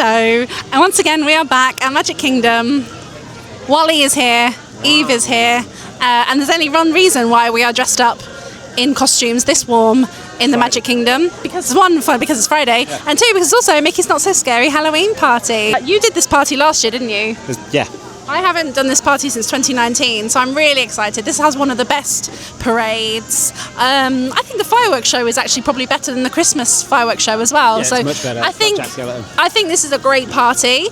Hello, and once again we are back at Magic Kingdom. Wally is here, Eve is here, and there's only one reason why we are dressed up in costumes this warm in the Magic Kingdom. Because one, because it's Friday, and two, because also Mickey's Not So Scary Halloween party. You did this party last year, didn't you? Yeah. I haven't done this party since 2019, so I'm really excited. This has one of the best parades. I think the fireworks show is actually probably better than the Christmas fireworks show as well. Yeah, so it's much better. I think this is a great party.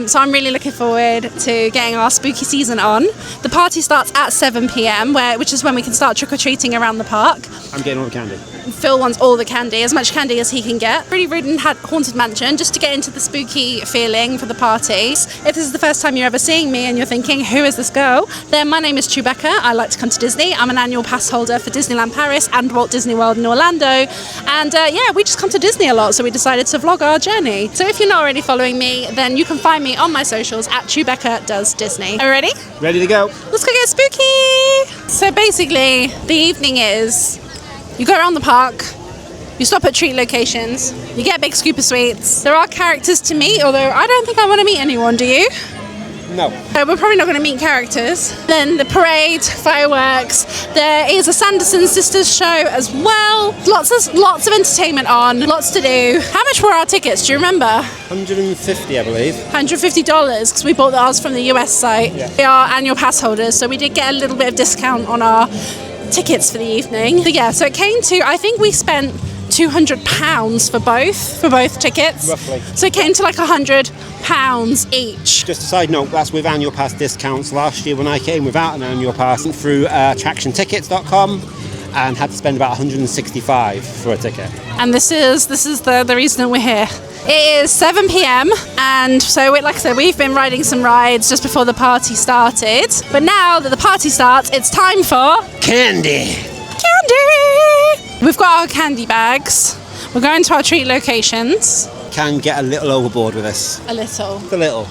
So I'm really looking forward to getting our spooky season on. The party starts at 7 p.m, which is when we can start trick-or-treating around the park. I'm getting all the candy. Phil wants all the candy, as much candy as he can get. Pretty rude and haunted mansion, just to get into the spooky feeling for the parties. If this is the first time you're ever seeing me and you're thinking, who is this girl? Then my name is Chewbecca. I like to come to Disney. I'm an annual pass holder for Disneyland Paris and Walt Disney World in Orlando. And we just come to Disney a lot, so we decided to vlog our journey. So if you're not already following me, then you can find me on my socials at Chewbecca Does Disney. Are you ready? Ready to go. Let's go get spooky! So basically, the evening is, you go around the park, you stop at treat locations, you get big scoop of sweets. There are characters to meet, although I don't think I want to meet anyone, do you? No. We're probably not going to meet characters. Then the parade, fireworks. There is a Sanderson Sisters show as well. Lots of entertainment on, lots to do. How much were our tickets? Do you remember? $150, I believe. $150 because we bought ours from the US site. Yeah. We are annual pass holders, so we did get a little bit of discount on our tickets for the evening. So yeah, so it came to, I think we spent £200 for both tickets. Roughly. So it came to like £100 each. Just a side note, that's with annual pass discounts. Last year when I came without an annual pass through attractiontickets.com and had to spend about $165 for a ticket. And this is the reason that we're here. It is 7 p.m. and so like I said, we've been riding some rides just before the party started. But now that the party starts, it's time for Candy! Candy! We've got our candy bags. We're going to our treat locations. Can get a little overboard with this. A little. Just a little.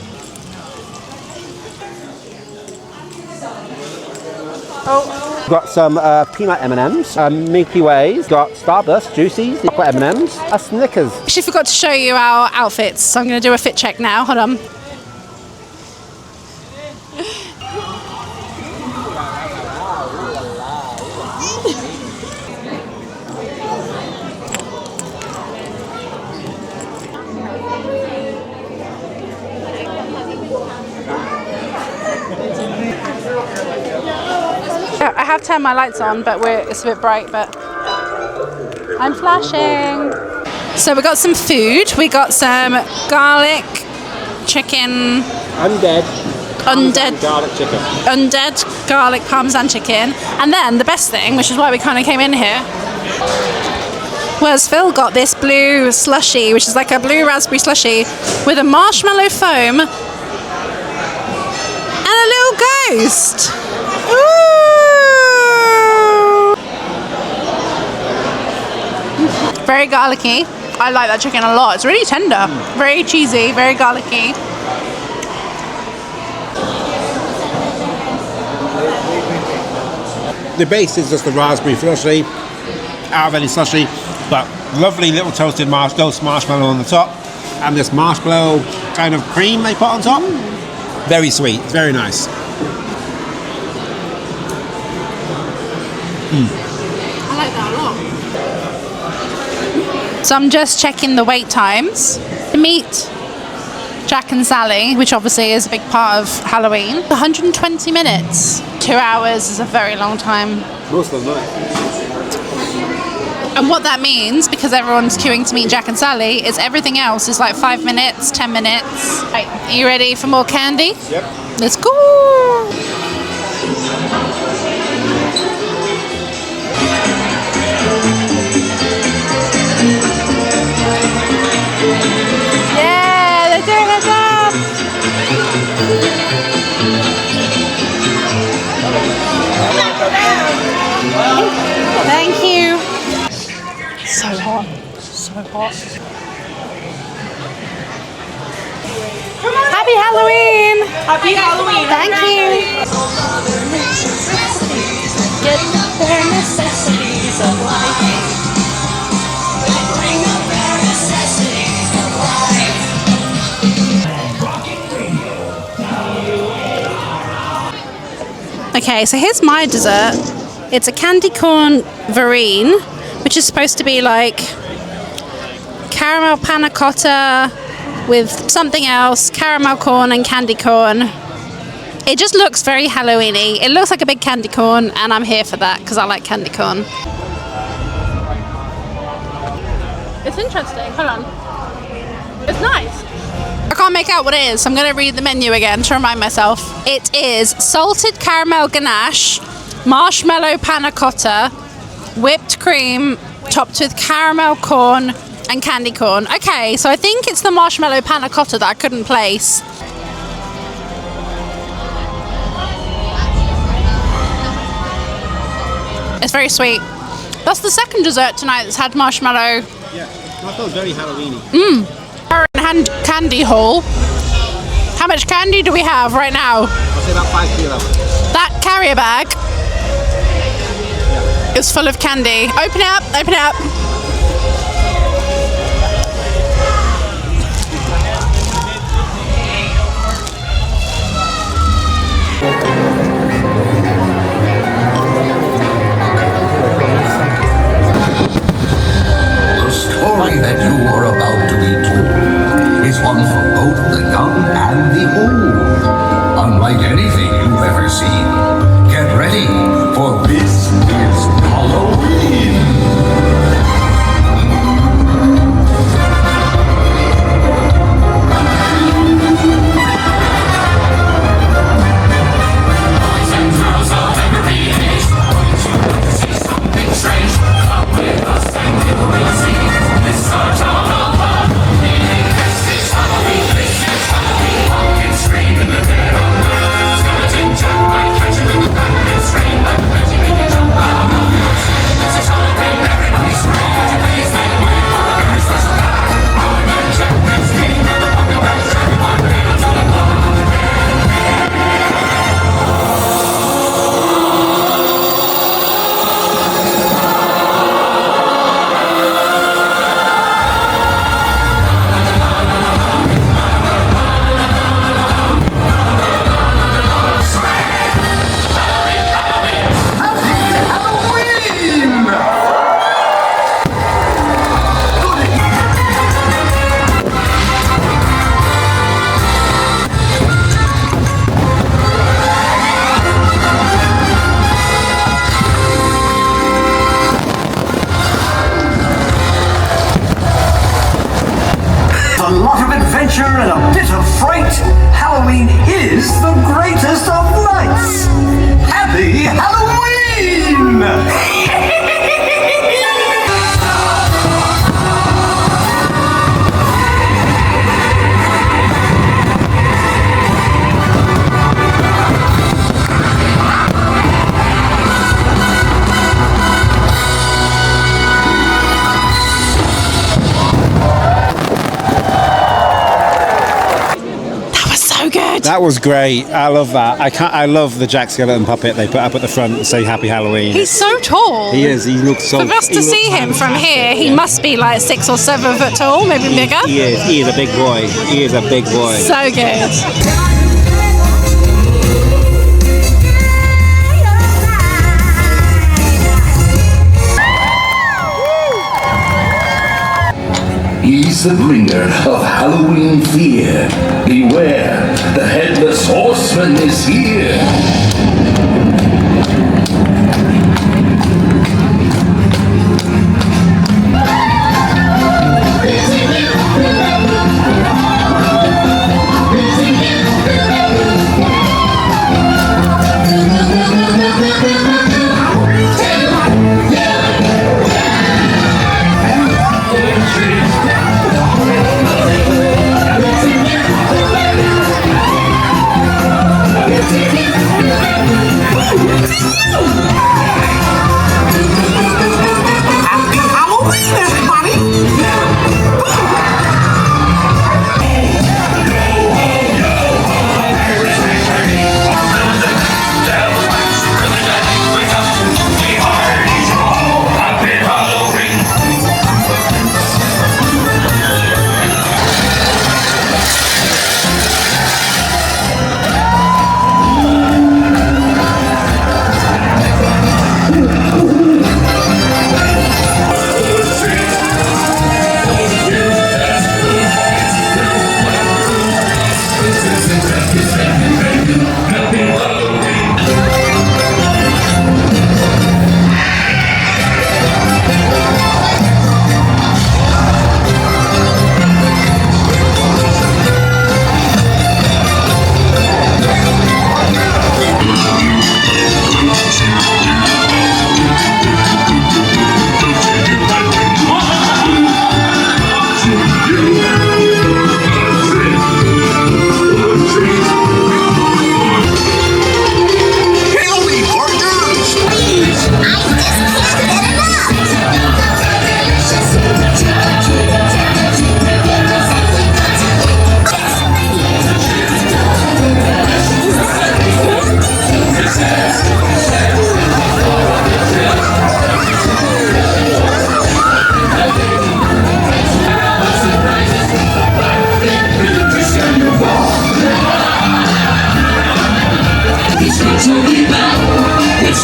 Oh. Got some peanut M&Ms, Milky Ways, got Starburst, Juicies, chocolate M&Ms, a Snickers. Actually forgot to show you our outfits, so I'm going to do a fit check now. Hold on. I have turned my lights on, but it's a bit bright, but I'm flashing. So we got some food. We got some garlic chicken. Undead garlic chicken. Undead garlic parmesan chicken. And then the best thing, which is why we kind of came in here, was Phil got this blue slushie, which is like a blue raspberry slushie with a marshmallow foam and a little ghost. Ooh. Very garlicky. I like that chicken a lot. It's really tender. Very cheesy, very garlicky. The base is just the raspberry slushie, out of any slushie, but lovely little toasted ghost marshmallow on the top, and this marshmallow kind of cream they put on top. Very sweet, very nice. I like that a lot. So I'm just checking the wait times to meet Jack and Sally, which obviously is a big part of Halloween. 120 minutes. 2 hours is a very long time. Most of the night. And what that means, because everyone's queuing to meet Jack and Sally, is everything else is like 5 minutes, 10 minutes. Right, are you ready for more candy? Yep. Let's go! Yeah, they're doing a dance! Thank you. So hot. So hot. Happy Halloween! Happy Halloween! Thank you. Get their necessities of life. Bring up their necessities of life. Okay, so here's my dessert. It's a candy corn verrine, which is supposed to be like caramel panna cotta with something else, caramel corn and candy corn. It just looks very Halloween-y. It looks like a big candy corn, and I'm here for that because I like candy corn. It's interesting. Hold on. It's nice. I can't make out what it is, so I'm going to read the menu again to remind myself. It is salted caramel ganache, marshmallow panna cotta, whipped cream topped with caramel corn and candy corn. Okay, so I think it's the marshmallow panna cotta that I couldn't place. It's very sweet. That's the second dessert tonight that's had marshmallow. Yeah, I thought it was very Halloween-y. Candy haul. How much candy do we have right now? I'll say about 5 kilos. That carrier bag is full of candy. Open it up, open it up. The story that you are about to be told is one for both the young and the old. Unlike anything you've ever seen, get ready, for this is Halloween. And a bit of fright, Halloween is the greatest of nights. Happy Halloween! That was great. I love that. I love the Jack Skellington puppet they put up at the front to say Happy Halloween. He's so tall. He is. He looks so. For us to see him from here, he must be like 6 or 7 foot tall, maybe bigger. He is. He is a big boy. He is a big boy. So good. He's the bringer of Halloween fear. Beware, the headless horseman is here.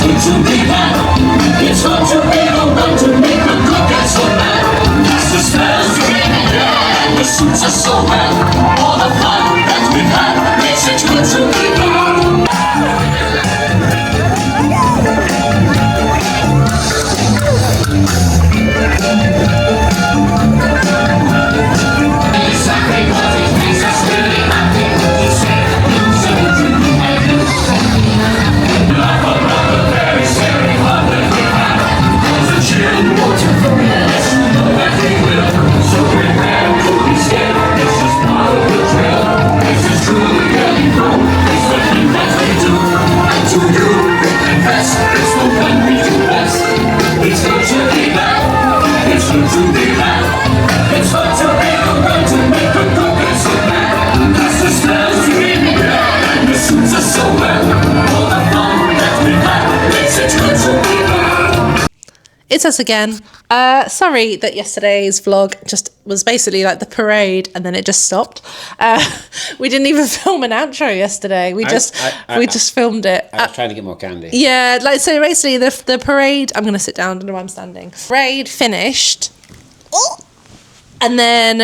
It's good to be mad. It's fun to be the one to make the good guys so mad. The smells really bad and the suits are so bad. All the fun that we've had makes it good to be mad. Exactly what it makes us really happy. You say, you say, and you say. Laugh around the very scary fun that we've had. Cause the chill won't you forget. You know that we will. So prepare to be scared. It's just part of the drill. This is truly getting cool. It's the thing that we do. And to you, we confess. It's the one we do best. It's good to be back. It's good to be back. It's fun to be the one to make the good guys so mad. Cause the smells really bad and the suits are so bad. All the fun that we've had makes it good to be back. It's us again. Sorry that yesterday's vlog just was basically like the parade and then it just stopped. We didn't even film an outro yesterday. We just filmed it. I was trying to get more candy. Yeah, like so basically the parade, I'm gonna sit down, I don't know why I'm standing. Parade finished. And then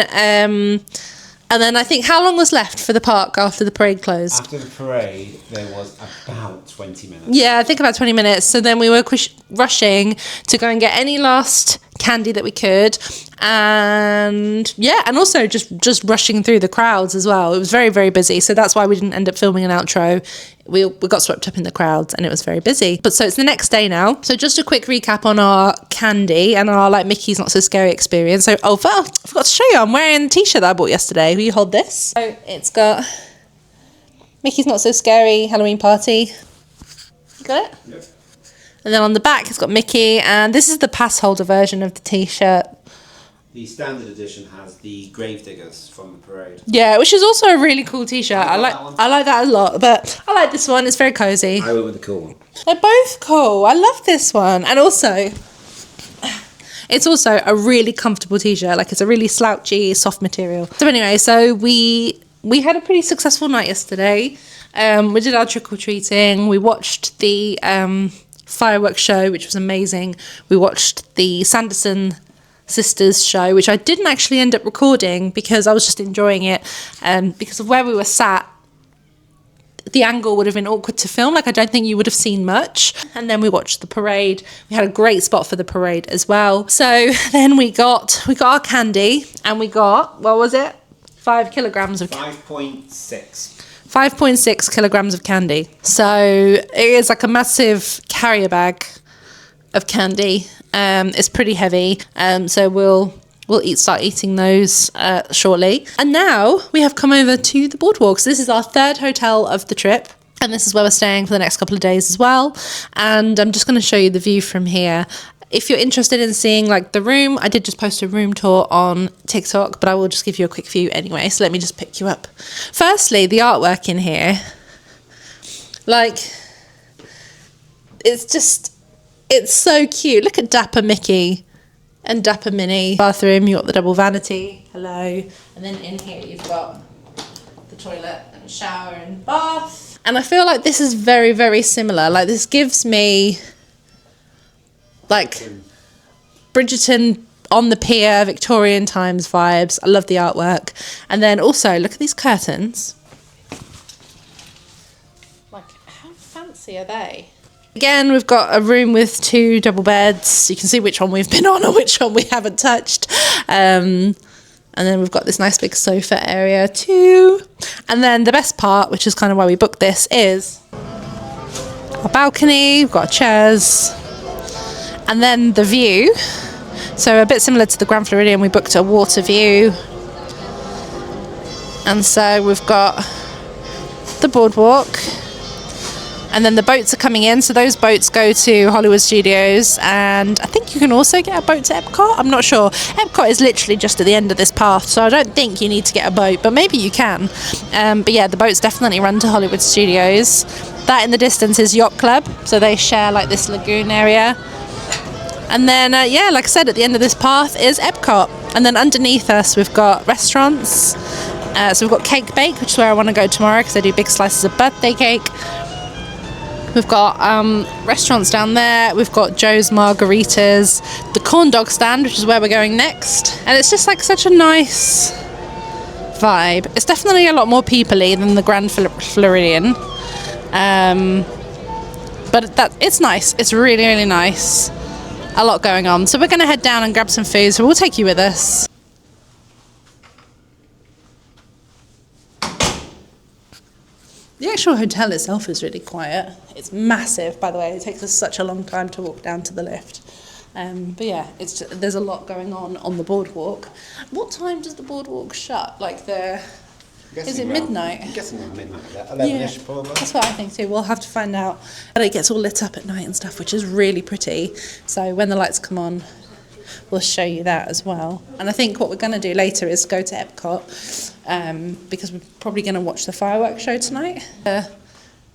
I think how long was left for the park after the parade closed? After the parade, there was about 20 minutes. Yeah, I think about 20 minutes. So then we were rushing to go and get any last candy that we could. And yeah, and also just rushing through the crowds as well. It was very, very busy. So that's why we didn't end up filming an outro. We got swept up in the crowds and it was very busy. But so it's the next day now. So just a quick recap on our candy and our like Mickey's Not So Scary experience. So, I forgot to show you. I'm wearing the t-shirt that I bought yesterday. Will you hold this? So it's got Mickey's Not So Scary Halloween Party. You got it? Yep. And then on the back it's got Mickey, and this is the pass holder version of the t-shirt. The standard edition has the Gravediggers from the parade. Yeah, which is also a really cool t-shirt. I like that a lot, but I like this one. It's very cozy. I went with the cool one. They're both cool. I love this one. And also, it's also a really comfortable t-shirt. Like, it's a really slouchy, soft material. So anyway, so we had a pretty successful night yesterday. We did our trick-or-treating. We watched the fireworks show, which was amazing. We watched the Sanderson sisters show, which I didn't actually end up recording because I was just enjoying it, because of where we were sat. The angle would have been awkward to film. Like, I don't think you would have seen much. And then we watched the parade. We had a great spot for the parade as well. So then we got our candy, and we got, what was it? 5 kilograms of 5.6 kilograms of candy. So it is like a massive carrier bag of candy. It's pretty heavy, so we'll start eating those shortly. And now we have come over to the Boardwalk. So this is our third hotel of the trip, and this is where we're staying for the next couple of days as well. And I'm just going to show you the view from here. If you're interested in seeing like the room, I did just post a room tour on TikTok, but I will just give you a quick view anyway. So let me just pick you up. Firstly, the artwork in here, like, it's so cute. Look at Dapper Mickey and Dapper Minnie. Bathroom, you got the double vanity. Hello. And then in here you've got the toilet and shower and bath. And I feel like this is very, very similar. Like, this gives me like Bridgerton on the pier, Victorian times vibes. I love the artwork. And then also, look at these curtains. Like, how fancy are they? Again, we've got a room with 2 double beds. You can see which one we've been on and which one we haven't touched. And then we've got this nice big sofa area too. And then the best part, which is kind of why we booked this, is our balcony. We've got our chairs. And then the view. So a bit similar to the Grand Floridian, we booked a water view. And so we've got the Boardwalk. And then the boats are coming in. So those boats go to Hollywood Studios. And I think you can also get a boat to Epcot. I'm not sure. Epcot is literally just at the end of this path. So I don't think you need to get a boat. But maybe you can. But yeah, the boats definitely run to Hollywood Studios. That in the distance is Yacht Club. So they share like this lagoon area. And then, yeah, like I said, at the end of this path is Epcot. And then underneath us, we've got restaurants. So we've got Cake Bake, which is where I want to go tomorrow because they do big slices of birthday cake. We've got restaurants down there. We've got Joe's Margaritas, the corn dog stand, which is where we're going next. And it's just like such a nice vibe. It's definitely a lot more people-y than the Grand Floridian. But it's nice. It's really, really nice. A lot going on. So we're going to head down and grab some food. So we'll take you with us. The actual hotel itself is really quiet. It's massive, by the way. It takes us such a long time to walk down to the lift. But yeah, there's a lot going on the boardwalk. What time does the boardwalk shut? Is it midnight? I'm guessing around midnight, 11ish probably. That's what I think too. We'll have to find out. But it gets all lit up at night and stuff, which is really pretty. So when the lights come on, we'll show you that as well. And I think what we're going to do later is go to Epcot, because we're probably going to watch the fireworks show tonight.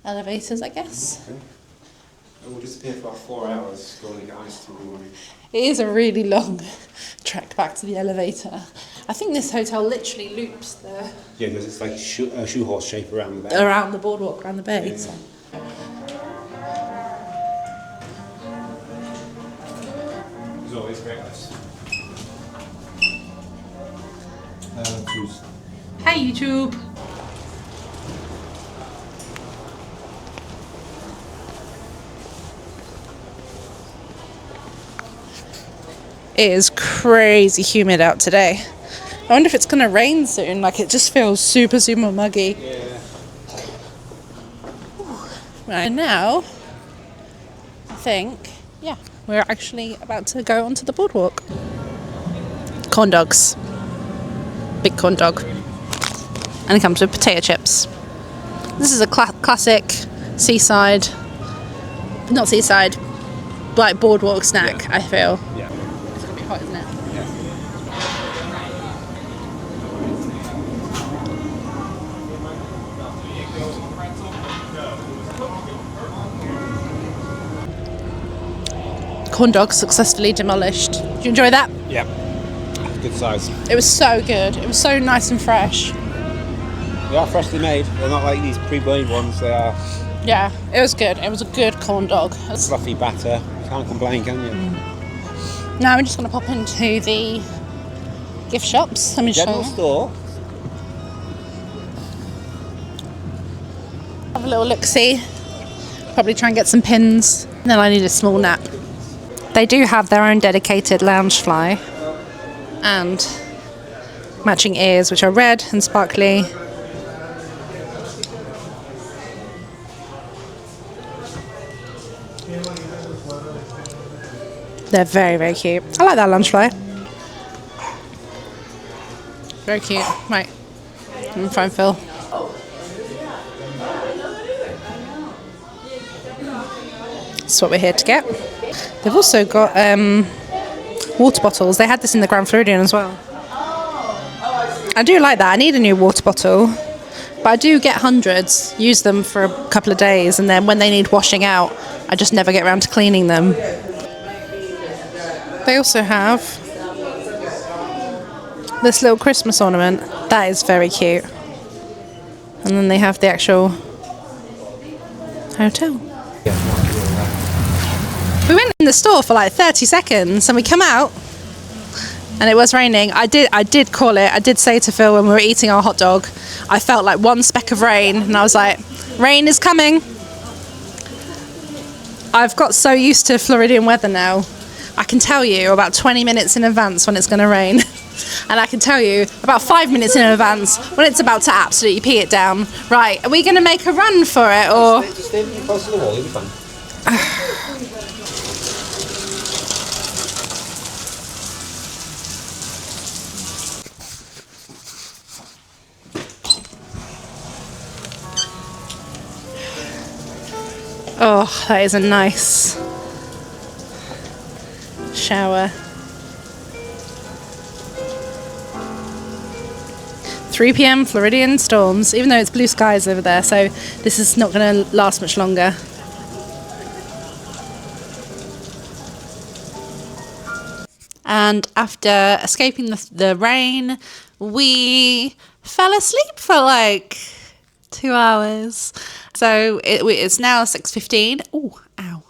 Elevators, I guess. Okay. We'll disappear for about 4 hours going to get ice tomorrow morning. It is a really long trek back to the elevator. I think this hotel literally loops the... Yeah, because it's like a shoe horse shape around the bay. Around the boardwalk, around the bay. Yeah. So. It's always great ice. Choose. Hi YouTube! It is crazy humid out today. I wonder if it's going to rain soon. Like, it just feels super, super muggy. Yeah. Right now, I think, yeah, we're actually about to go onto the boardwalk. Corn dogs. Big corn dog. And it comes with potato chips. This is a classic seaside, not seaside, like boardwalk snack, Yeah. I feel. Yeah. It's going to be hot, isn't it? Corn dog successfully demolished. Did you enjoy that? Yeah. Good size. It was so good. It was so nice and fresh. They are freshly made. They're not like these pre-boiled ones. They are Yeah, it was good. It was a good corn dog. fluffy batter. Can't complain, can you? Now we're just going to pop into the gift shops. Let me show General you. store. Have a little look-see. Probably try and get some pins. And then I need a small nap. They do have their own dedicated lounge fly and matching ears, which are red and sparkly. They're very, very cute. I like that lounge fly. Very cute. Right. I'm gonna try and fill. That's what we're here to get. They've also got water bottles. They had this in the Grand Floridian as well. I do like that. I need a new water bottle. But I do get hundreds, use them for a couple of days, and then when they need washing out, I just never get around to cleaning them. They also have this little Christmas ornament. That is very cute. And then they have the actual hotel. We went in the store for like 30 seconds and we come out and it was raining. I did call it. I did say to Phil when we were eating our hot dog, I felt like one speck of rain and I was like, rain is coming. I've got so used to Floridian weather now. I can tell you about 20 minutes in advance when it's going to rain. And I can tell you about 5 minutes in advance when it's about to absolutely pee it down. Right, are we going to make a run for it or... Just stay close to the wall, you'll be fine. Oh, that is a nice shower. 3 p.m. Floridian storms, even though it's blue skies over there, so this is not going to last much longer. And after escaping the rain, we fell asleep for like 2 hours. So it's now 6:15. Oh, ow.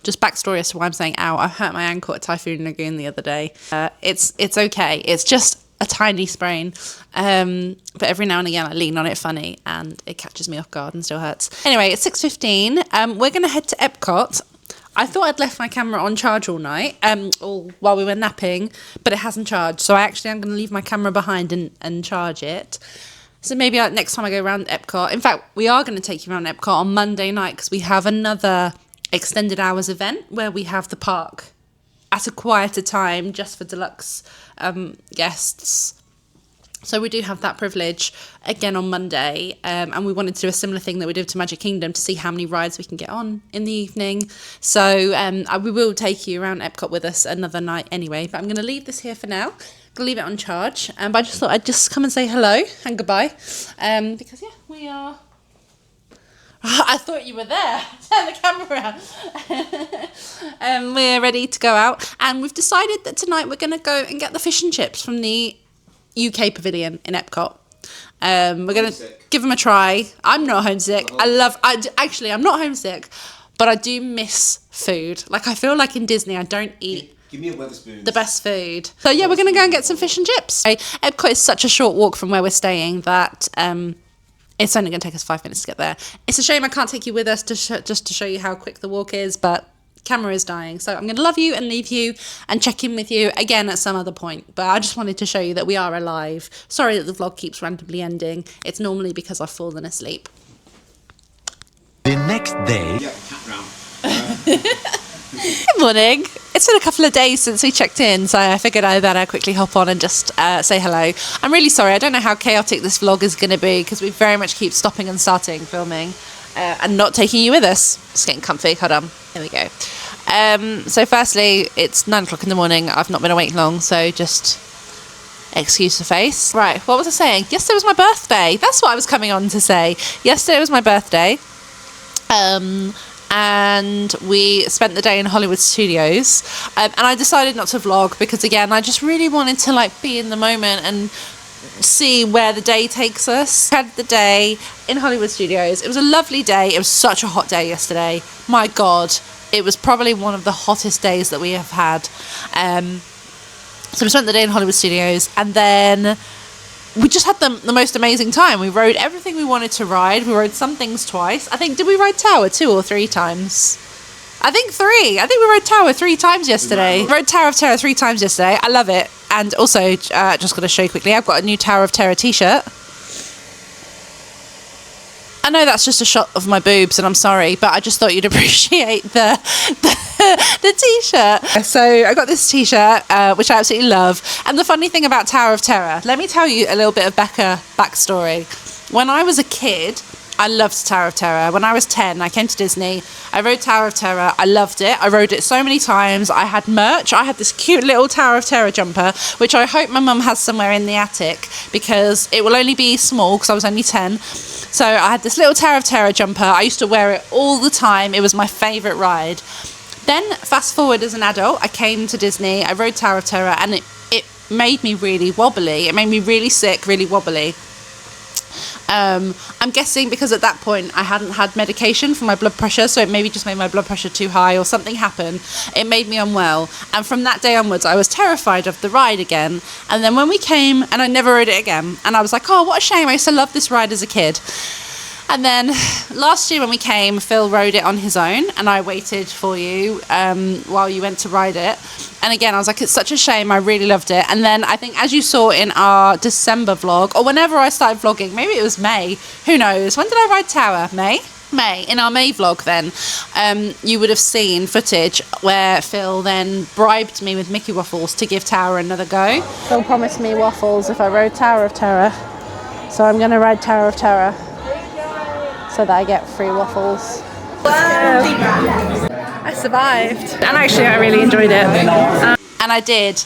Just backstory as to why I'm saying ow. I hurt my ankle at Typhoon Lagoon the other day. It's okay. It's just a tiny sprain. But every now and again I lean on it funny and it catches me off guard and still hurts. Anyway, it's 6:15. We're going to head to Epcot. I thought I'd left my camera on charge all night, while we were napping, but it hasn't charged. So I actually am going to leave my camera behind and charge it. So maybe next time I go around Epcot. In fact, we are going to take you around Epcot on Monday night because we have another extended hours event where we have the park at a quieter time just for deluxe guests. So we do have that privilege again on Monday, and we wanted to do a similar thing that we did to Magic Kingdom to see how many rides we can get on in the evening. So we will take you around Epcot with us another night anyway, but I'm going to leave this here for now. I'm going to leave it on charge, but I just thought I'd just come and say hello and goodbye, because yeah, we are... I thought you were there. Turn the camera around. We're ready to go out, and we've decided that tonight we're going to go and get the fish and chips from the UK Pavilion in Epcot. We're going to give them a try. I'm not homesick. Actually, I'm not homesick, but I do miss food. Like, I feel like in Disney, I don't eat Give me a Wetherspoon. the best food. So yeah, we're going to go and get some fish and chips. Epcot is such a short walk from where we're staying that it's only going to take us 5 minutes to get there. It's a shame I can't take you with us just to show you how quick the walk is, but camera is dying. So I'm going to love you and leave you and check in with you again at some other point. But I just wanted to show you that we are alive. Sorry that the vlog keeps randomly ending. It's normally because I've fallen asleep. The next day... Yeah, cat round. Good morning. It's been a couple of days since we checked in, so I figured I'd better quickly hop on and just say hello. I'm really sorry. I don't know how chaotic this vlog is going to be because we very much keep stopping and starting filming and not taking you with us. Just getting comfy. Hold on. There we go. So firstly, it's 9 o'clock in the morning. I've not been awake long, so just excuse the face. Right, what was I saying? Yesterday was my birthday. That's what I was coming on to say. Yesterday was my birthday. And we spent the day in Hollywood Studios, and I decided not to vlog because, again, I just really wanted to be in the moment and see where the day takes us. We had the day in Hollywood Studios. It was a lovely day. It was such a hot day yesterday. My God, it was probably one of the hottest days that we have had. So we spent the day in Hollywood Studios, and then we just had the most amazing time. We rode everything we wanted to ride. We rode some things twice. I think, did we ride Tower 2 or 3 times? I think 3. I think we rode Tower 3 times yesterday. Rode Tower of Terror 3 times yesterday. I love it. And also, just going to show you quickly, I've got a new Tower of Terror t-shirt. I know that's just a shot of my boobs, and I'm sorry, but I just thought you'd appreciate the t-shirt. So I got this t-shirt, which I absolutely love. And the funny thing about Tower of Terror, let me tell you a little bit of Becca backstory. When I was a kid, I loved Tower of Terror. When I was 10, I came to Disney. I rode Tower of Terror. I loved it. I rode it so many times. I had merch. I had this cute little Tower of Terror jumper, which I hope my mum has somewhere in the attic because it will only be small because I was only 10. So I had this little Tower of Terror jumper. I used to wear it all the time. It was my favourite ride. Then, fast forward as an adult, I came to Disney. I rode Tower of Terror, and it made me really wobbly. It made me really sick, really wobbly. I'm guessing because at that point I hadn't had medication for my blood pressure, so it maybe just made my blood pressure too high or something happened. It made me unwell, and from that day onwards I was terrified of the ride again. And then when we came, and I never rode it again, and I was like, oh, what a shame, I used to love this ride as a kid. And then last year when we came, Phil rode it on his own, and I waited for you while you went to ride it. And again, I was like, it's such a shame. I really loved it. And then I think, as you saw in our December vlog, or whenever I started vlogging, maybe it was May, who knows? When did I ride Tower? May? In our May vlog then, you would have seen footage where Phil then bribed me with Mickey waffles to give Tower another go. Phil promised me waffles if I rode Tower of Terror. So I'm going to ride Tower of Terror so that I get free waffles. I survived. And actually I really enjoyed it. And I did.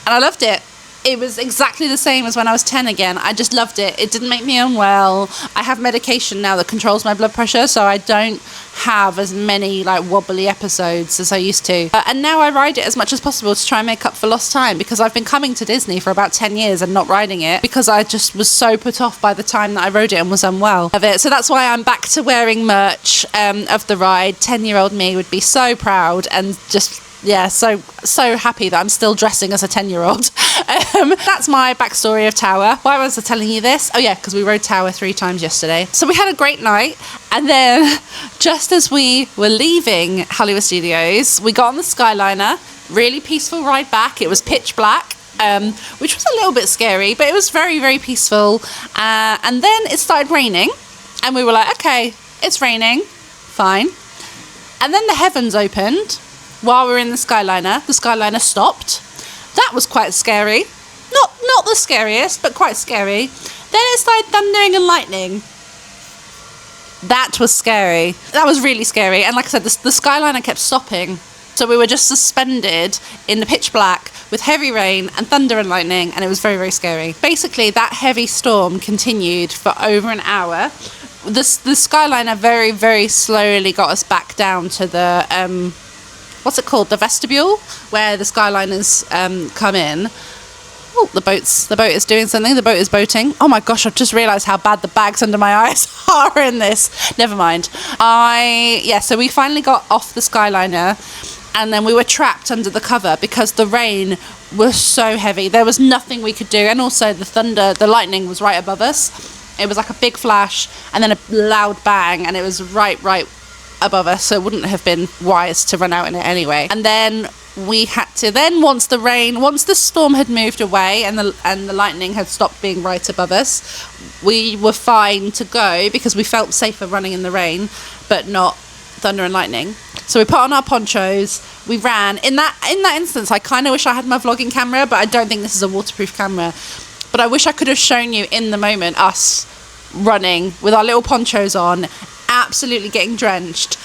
And I loved it. It was exactly the same as when I was 10 again. I just loved it. It didn't make me unwell. I have medication now that controls my blood pressure, so I don't have as many like wobbly episodes as I used to. And now I ride it as much as possible to try and make up for lost time, because I've been coming to Disney for about 10 years and not riding it because I just was so put off by the time that I rode it and was unwell of it. So that's why I'm back to wearing merch of the ride. 10-year-old me would be so proud and just... yeah, so happy that I'm still dressing as a 10-year-old. That's my backstory of Tower. Why was I telling you this? Oh yeah, because we rode Tower 3 times yesterday. So we had a great night, and then just as we were leaving Hollywood Studios, we got on the Skyliner. Really peaceful ride back. It was pitch black, which was a little bit scary, but it was very, very peaceful. And then it started raining, and we were like, okay, it's raining, fine. And then the heavens opened. While we were in the Skyliner stopped. That was quite scary. Not the scariest, but quite scary. Then it started thundering and lightning. That was scary. That was really scary. And like I said, the Skyliner kept stopping. So we were just suspended in the pitch black with heavy rain and thunder and lightning, and it was very, very scary. Basically, that heavy storm continued for over an hour. The Skyliner very, very slowly got us back down to the... what's it called? The vestibule, where the Skyliners come in. Oh, the boat is doing something. The boat is boating. Oh my gosh, I've just realised how bad the bags under my eyes are in this. Never mind. So we finally got off the Skyliner, and then we were trapped under the cover because the rain was so heavy. There was nothing we could do, and also the lightning was right above us. It was like a big flash and then a loud bang, and it was right above us, so it wouldn't have been wise to run out in it anyway. And then we had to once the storm had moved away and the lightning had stopped being right above us, we were fine to go because we felt safer running in the rain, but not thunder and lightning. So we put on our ponchos, we ran. In that instance, I kind of wish I had my vlogging camera, but I don't think this is a waterproof camera. But I wish I could have shown you in the moment us running with our little ponchos on, absolutely getting drenched,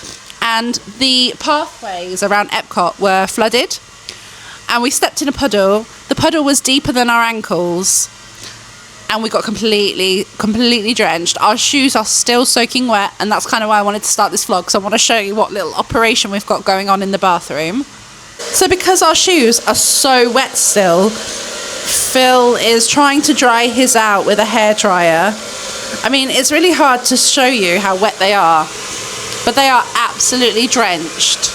and the pathways around Epcot were flooded, and we stepped in a puddle. The puddle was deeper than our ankles, and we got completely drenched. Our shoes are still soaking wet, and that's kind of why I wanted to start this vlog, because I want to show you what little operation we've got going on in the bathroom. So because our shoes are so wet still, Phil is trying to dry his out with a hairdryer. I mean, it's really hard to show you how wet they are, but they are absolutely drenched.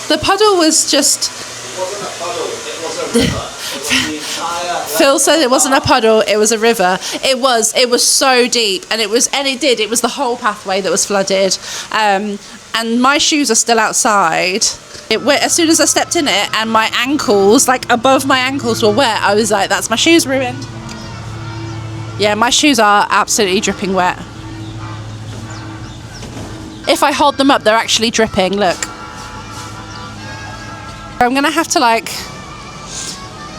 The puddle was just... It wasn't a puddle, it was a river. Phil said it wasn't a puddle, it was a river. It was so deep, and it was the whole pathway that was flooded. And my shoes are still outside. As soon as I stepped in it, and my ankles, like above my ankles, were wet, I was like, that's my shoes ruined. Yeah, my shoes are absolutely dripping wet. If I hold them up, they're actually dripping, look. I'm gonna have to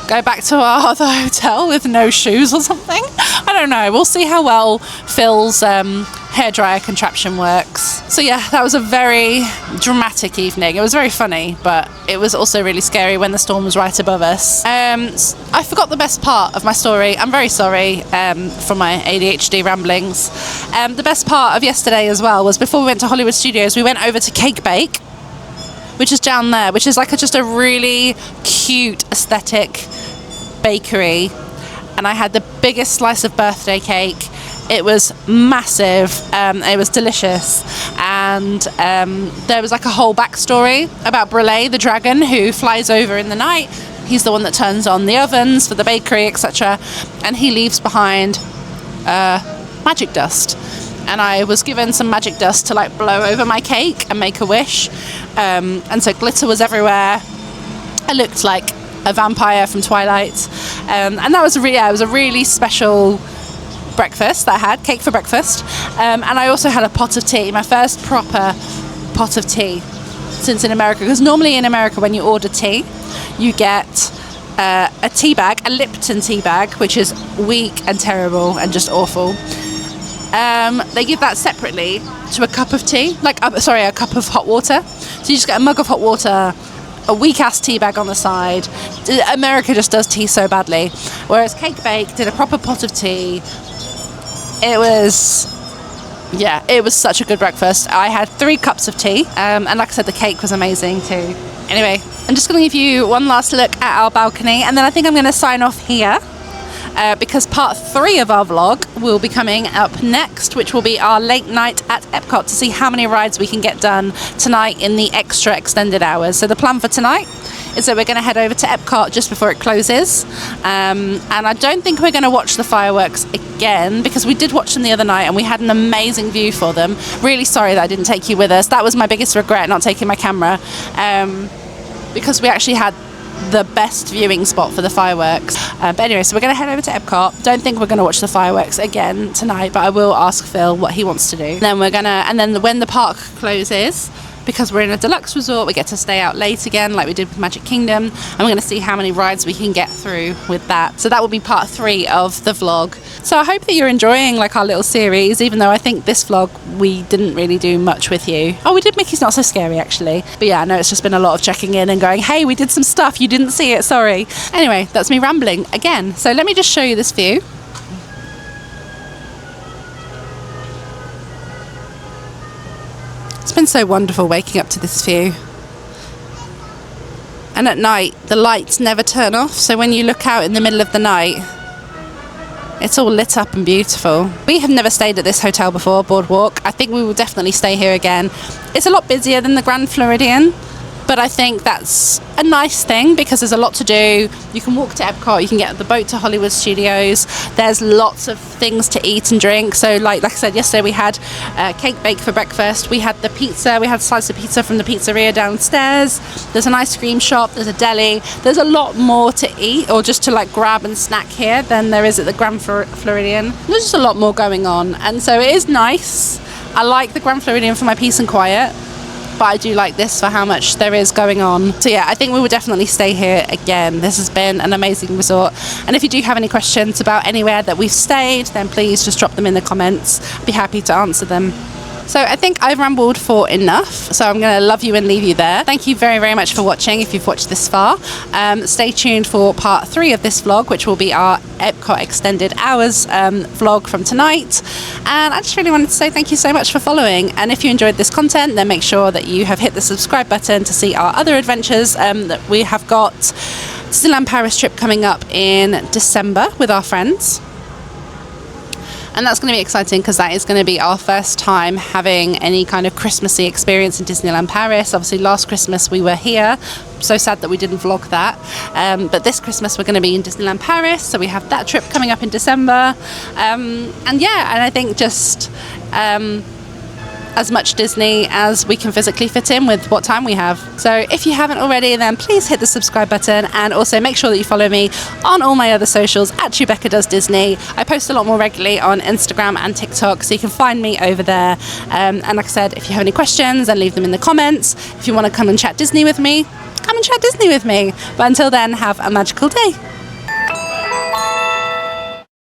go back to our other hotel with no shoes or something. I don't know, we'll see how well Phil's hairdryer contraption works. So yeah, that was a very dramatic evening. It was very funny, but it was also really scary when the storm was right above us. I forgot the best part of my story. I'm very sorry for my ADHD ramblings. The best part of yesterday as well was before we went to Hollywood Studios, we went over to Cake Bake, which is down there, which is just a really cute aesthetic bakery. And I had the biggest slice of birthday cake. It was massive. It was delicious. And there was a whole backstory about Brule, the dragon, who flies over in the night. He's the one that turns on the ovens for the bakery, etc. And he leaves behind magic dust. And I was given some magic dust to blow over my cake and make a wish. And so glitter was everywhere. I looked like a vampire from Twilight. And that was it was a really special breakfast that I had, cake for breakfast. And I also had a pot of tea, my first proper pot of tea since in America. Because normally in America when you order tea, you get a tea bag, a Lipton tea bag, which is weak and terrible and just awful. They give that separately to a cup of tea, a cup of hot water. So you just get a mug of hot water, a weak-ass tea bag on the side. America just does tea so badly. Whereas Cake Bake did a proper pot of tea. It was such a good breakfast. I had 3 cups of tea, and like I said, the cake was amazing too. Anyway, I'm just going to give you one last look at our balcony, and then I think I'm going to sign off here. Because part 3 of our vlog will be coming up next, which will be our late night at Epcot to see how many rides we can get done tonight in the extra extended hours. So the plan for tonight is that we're going to head over to Epcot just before it closes, and I don't think we're going to watch the fireworks again because we did watch them the other night and we had an amazing view for them. Really sorry that I didn't take you with us. That was my biggest regret, not taking my camera, because we actually had the best viewing spot for the fireworks. But anyway, so we're going to head over to Epcot. Don't think we're going to watch the fireworks again tonight, but I will ask Phil what he wants to do. Then then when the park closes, because we're in a deluxe resort, we get to stay out late again like we did with Magic Kingdom, and we're going to see how many rides we can get through with that. So that will be part 3 of the vlog. So I hope that you're enjoying like our little series, even though I think this vlog we didn't really do much with you. Oh, we did Mickey's Not So Scary actually, but yeah, I know it's just been a lot of checking in and going, hey, we did some stuff, you didn't see it, sorry. Anyway, that's me rambling again. So let me just show you this view. It's been so wonderful waking up to this view. And at night, the lights never turn off, so when you look out in the middle of the night, it's all lit up and beautiful. We have never stayed at this hotel before, Boardwalk. I think we will definitely stay here again. It's a lot busier than the Grand Floridian, but I think that's a nice thing because there's a lot to do. You can walk to Epcot, you can get the boat to Hollywood Studios. There's lots of things to eat and drink. So like I said, yesterday we had Cake Bake for breakfast. We had the pizza, we had a slice of pizza from the pizzeria downstairs. There's an ice cream shop, there's a deli. There's a lot more to eat or just to like grab and snack here than there is at the Grand Floridian. There's just a lot more going on, and so it is nice. I like the Grand Floridian for my peace and quiet, but I do like this for how much there is going on. So yeah, I think we will definitely stay here again. This has been an amazing resort, and if you do have any questions about anywhere that we've stayed, then please just drop them in the comments. I'd be happy to answer them. So I think I've rambled for enough, so I'm going to love you and leave you there. Thank you very, very much for watching if you've watched this far. Stay tuned for part 3 of this vlog, which will be our Epcot Extended Hours vlog from tonight. And I just really wanted to say thank you so much for following. And if you enjoyed this content, then make sure that you have hit the subscribe button to see our other adventures that we have got. Disneyland Paris trip coming up in December with our friends. And that's going to be exciting because that is going to be our first time having any kind of Christmassy experience in Disneyland Paris. Obviously last Christmas we were here. So sad that we didn't vlog that. But this Christmas we're going to be in Disneyland Paris. So we have that trip coming up in December. And I think just as much Disney as we can physically fit in with what time we have. So if you haven't already, then please hit the subscribe button, and also make sure that you follow me on all my other socials at Chewbecca Does Disney. I post a lot more regularly on Instagram and TikTok, so you can find me over there. And like I said, if you have any questions, then leave them in the comments. If you want to come and chat Disney with me, come and chat Disney with me. But until then, have a magical day.